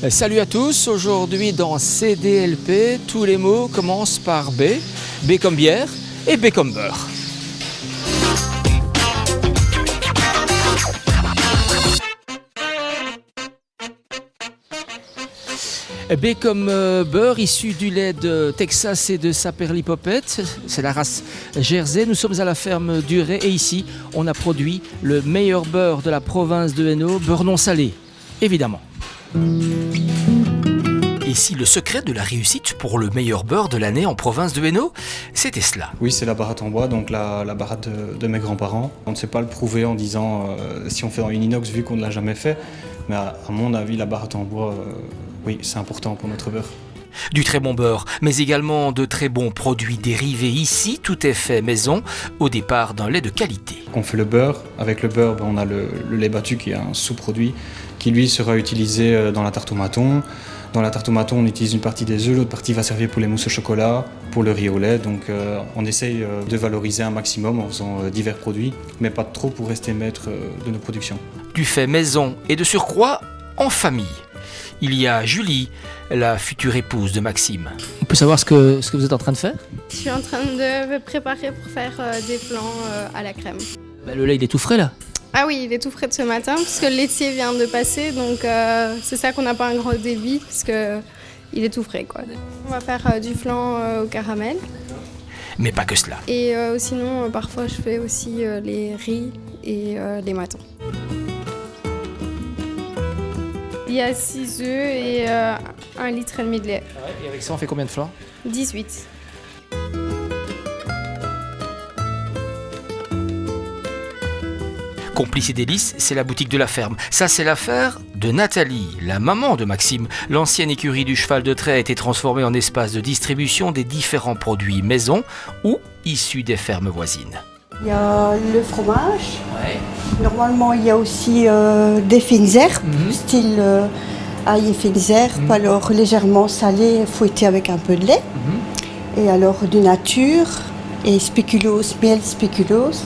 Salut à tous, aujourd'hui dans CDLP, tous les mots commencent par B. B comme bière et B comme beurre. B comme beurre, issu du lait de Texas et de Saperlipopette, c'est la race Jersey. Nous sommes à la ferme du Ray et ici, on a produit le meilleur beurre de la province de Hainaut, beurre non salé, évidemment. Et si le secret de la réussite pour le meilleur beurre de l'année en province de Hainaut, c'était cela. Oui, c'est la baratte en bois, donc la baratte de mes grands-parents. On ne sait pas le prouver en disant si on fait dans une inox vu qu'on ne l'a jamais fait, mais à mon avis, la baratte en bois, oui, c'est important pour notre beurre. Du très bon beurre, mais également de très bons produits dérivés. Ici, tout est fait maison, au départ d'un lait de qualité. On fait le beurre. Avec le beurre, on a le lait battu qui est un sous-produit qui, lui, sera utilisé dans la tarte au maton. Dans la tarte au maton, on utilise une partie des œufs, l'autre partie va servir pour les mousses au chocolat, pour le riz au lait. Donc on essaye de valoriser un maximum en faisant divers produits, mais pas trop pour rester maître de nos productions. Du fait maison et de surcroît en famille. Il y a Julie, la future épouse de Maxime. On peut savoir ce que vous êtes en train de faire ? Je suis en train de me préparer pour faire des flancs à la crème. Le lait, il est tout frais là. Ah oui, il est tout frais de ce matin parce que le laitier vient de passer, donc c'est ça qu'on n'a pas un gros débit parce que il est tout frais quoi. On va faire du flan au caramel. Mais pas que cela. Et sinon, parfois je fais aussi les riz et les matons. Il y a 6 œufs et 1,5 litre de lait. Et avec ça, on fait combien de flancs ? 18. Complice et délices, c'est la boutique de la ferme. Ça, c'est l'affaire de Nathalie, la maman de Maxime. L'ancienne écurie du cheval de trait a été transformée en espace de distribution des différents produits maison ou issus des fermes voisines. Il y a le fromage. Ouais. Normalement, il y a aussi des fines herbes, style ail et fines herbes, alors légèrement salées, fouettées avec un peu de lait. Et alors du nature et spéculoos, miel spéculoos.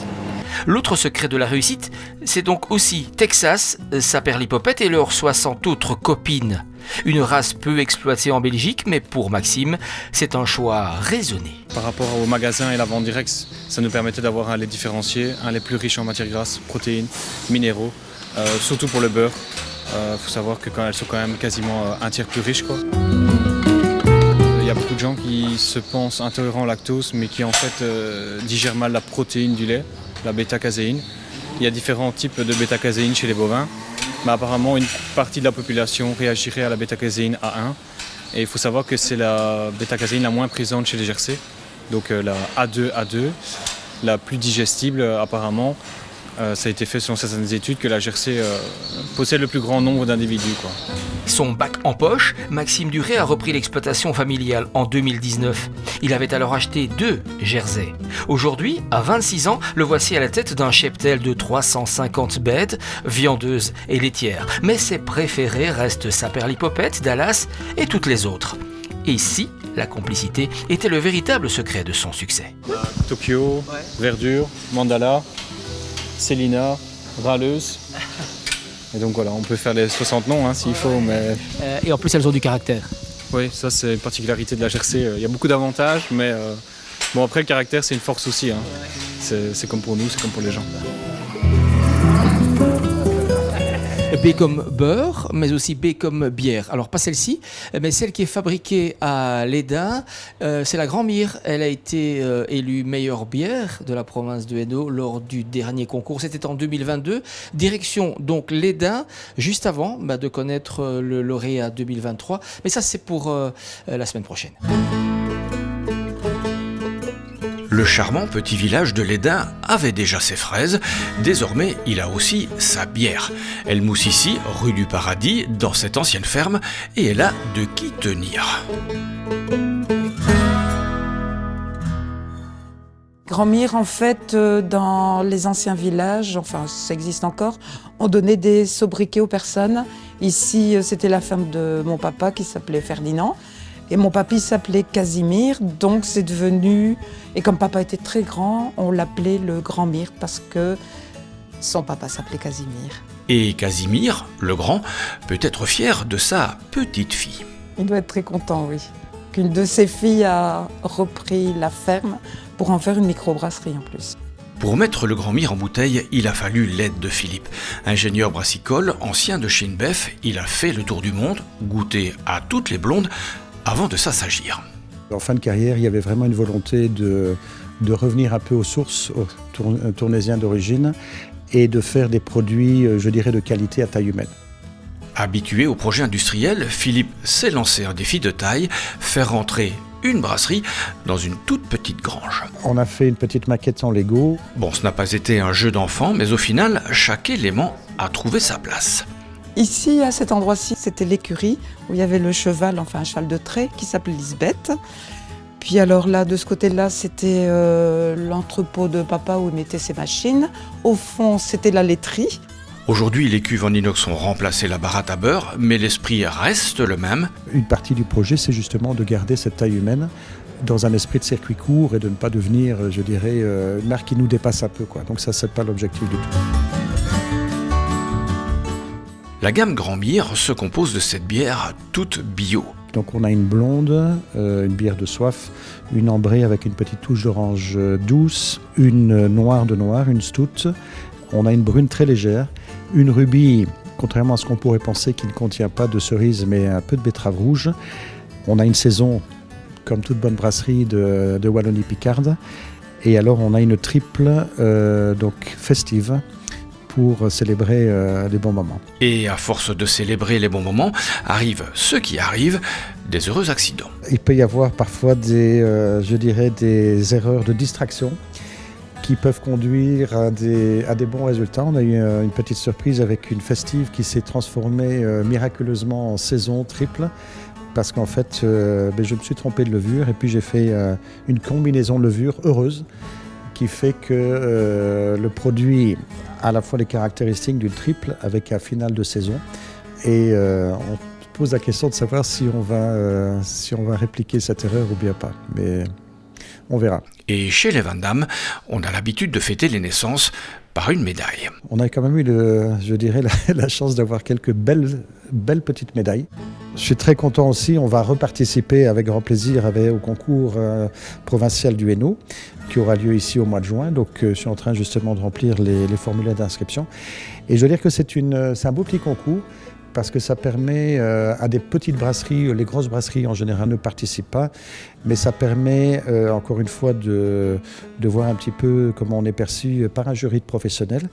L'autre secret de la réussite, c'est donc aussi Texas, Saperlipopette et leurs 60 autres copines. Une race peu exploitée en Belgique, mais pour Maxime, c'est un choix raisonné. Par rapport au magasin et la vente directe, ça nous permettait d'avoir un lait différencié, un lait plus riche en matières grasses, protéines, minéraux, surtout pour le beurre. Faut savoir que quand elles sont quand même quasiment un tiers plus riches, quoi. Il y a beaucoup de gens qui se pensent intolérants au lactose, mais qui en fait digèrent mal la protéine du lait, la bêta-caséine. Il y a différents types de bêta-caséine chez les bovins. Mais apparemment, une partie de la population réagirait à la bêta-caséine A1. Et il faut savoir que c'est la bêta-caséine la moins présente chez les Jersey. Donc la A2, la plus digestible apparemment. Ça a été fait selon certaines études que la Jersey possède le plus grand nombre d'individus, quoi. Son bac en poche, Maxime Duret a repris l'exploitation familiale en 2019. Il avait alors acheté 2 Jersey. Aujourd'hui, à 26 ans, le voici à la tête d'un cheptel de 350 bêtes, viandeuses et laitières. Mais ses préférés restent Saperlipopette, Dallas et toutes les autres. Et ici, la complicité était le véritable secret de son succès. Tokyo, Verdure, Mandala, Célina, Râleuse. Et donc voilà, on peut faire les 60 noms s'il faut, mais... Et en plus, elles ont du caractère. Oui, ça c'est une particularité de la Jersey. Il y a beaucoup d'avantages, mais bon après le caractère c'est une force aussi. C'est comme pour nous, c'est comme pour les gens. B comme beurre, mais aussi B comme bière. Alors pas celle-ci, mais celle qui est fabriquée à Lesdins, c'est la Grand-Mire. Elle a été élue meilleure bière de la province de Hainaut lors du dernier concours. C'était en 2022. Direction donc Lesdins, juste avant de connaître le lauréat 2023. Mais ça c'est pour la semaine prochaine. Le charmant petit village de Lesdins avait déjà ses fraises, désormais il a aussi sa bière. Elle mousse ici, rue du Paradis, dans cette ancienne ferme, et elle a de qui tenir. Grand-Mire, en fait, dans les anciens villages, enfin ça existe encore, on donnait des sobriquets aux personnes. Ici, c'était la ferme de mon papa qui s'appelait Ferdinand. Et mon papy s'appelait Casimir, donc c'est devenu... Et comme papa était très grand, on l'appelait le Grand-Mire parce que Son papa s'appelait Casimir. Et Casimir, le grand, peut être fier de sa petite fille. Il doit être très content, oui. Qu'une de ses filles a repris la ferme pour en faire une microbrasserie en plus. Pour mettre le Grand Mire en bouteille, il a fallu l'aide de Philippe. Ingénieur brassicole, ancien de chez Inbev, il a fait le tour du monde, goûté à toutes les blondes, avant de s'assagir. En fin de carrière, il y avait vraiment une volonté de revenir un peu aux sources, aux tournaisiens d'origine, et de faire des produits, je dirais, de qualité à taille humaine. Habitué au projet industriel, Philippe s'est lancé un défi de taille, faire rentrer une brasserie dans une toute petite grange. On a fait une petite maquette en Lego. Bon, ce n'a pas été un jeu d'enfant, mais au final, chaque élément a trouvé sa place. Ici, à cet endroit-ci, c'était l'écurie où il y avait le cheval, enfin un cheval de trait qui s'appelait Lisbeth. Puis alors là, de ce côté-là, c'était l'entrepôt de papa où il mettait ses machines. Au fond, c'était la laiterie. Aujourd'hui, les cuves en inox ont remplacé la baratte à beurre, mais l'esprit reste le même. Une partie du projet, c'est justement de garder cette taille humaine dans un esprit de circuit court et de ne pas devenir, je dirais, une marque qui nous dépasse un peu, quoi. Donc ça, c'est pas l'objectif du tout. La gamme Grand Mire se compose de cette bière toute bio. Donc on a une blonde, une bière de soif, une ambrée avec une petite touche d'orange douce, une noire de noir, une stout. On a une brune très légère, une rubis, contrairement à ce qu'on pourrait penser, qui ne contient pas de cerise mais un peu de betterave rouge. On a une saison, comme toute bonne brasserie, de Wallonie-Picarde. Et alors on a une triple donc festive pour célébrer les bons moments. Et à force de célébrer les bons moments, arrive ce qui arrive, des heureux accidents. Il peut y avoir parfois des erreurs de distraction qui peuvent conduire à des bons résultats. On a eu une petite surprise avec une festive qui s'est transformée miraculeusement en saison triple parce qu'en fait, je me suis trompé de levure et puis j'ai fait une combinaison levure heureuse qui fait que le produit a à la fois les caractéristiques d'une triple avec un final de saison et on se pose la question de savoir si on va répliquer cette erreur ou bien pas. Mais on verra. Et chez les Van Damme, on a l'habitude de fêter les naissances par une médaille. On a quand même eu, la chance d'avoir quelques belles petites médailles. Je suis très content aussi, on va reparticiper avec grand plaisir au concours provincial du Hainaut qui aura lieu ici au mois de juin. Donc je suis en train justement de remplir les formulaires d'inscription. Et je veux dire que c'est un beau petit concours parce que ça permet à des petites brasseries, les grosses brasseries en général ne participent pas, mais ça permet encore une fois de voir un petit peu comment on est perçu par un jury de professionnels.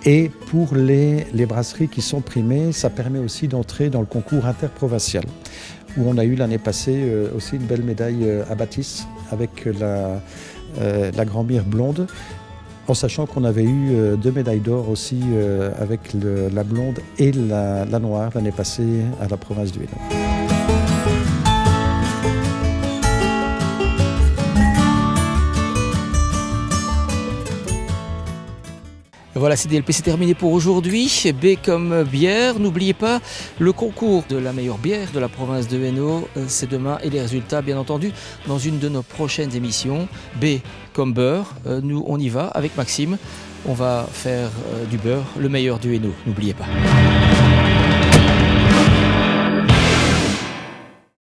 Et pour les brasseries qui sont primées, ça permet aussi d'entrer dans le concours interprovincial, où on a eu l'année passée aussi une belle médaille à Baptiste avec la Grand Mire blonde, en sachant qu'on avait eu 2 médailles d'or aussi avec la blonde et la noire l'année passée à la province du Hainaut. Voilà, CDLP, c'est terminé pour aujourd'hui. B comme bière. N'oubliez pas, le concours de la meilleure bière de la province de Hainaut, c'est demain. Et les résultats, bien entendu, dans une de nos prochaines émissions. B comme beurre. Nous, on y va avec Maxime. On va faire du beurre, le meilleur du Hainaut. N'oubliez pas.